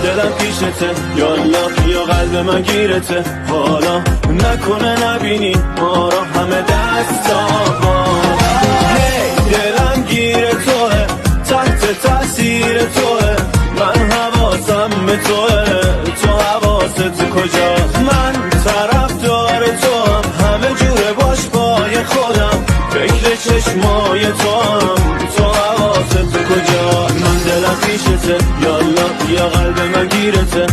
دلم پیشته، یالا یا قلب من گیرته، حالا نکنه نبینی ما را همه دستا ما. هی دلم گیر توه، تحت تاثیر توه، من حواسم به توه، تو حواست کجاست؟ من طرفدار توام، همه جوره باش پای خودم، فکر چشمای توام، تو حواست کجاست؟ من دلم پیشته، یالا یا قلب من گیرته.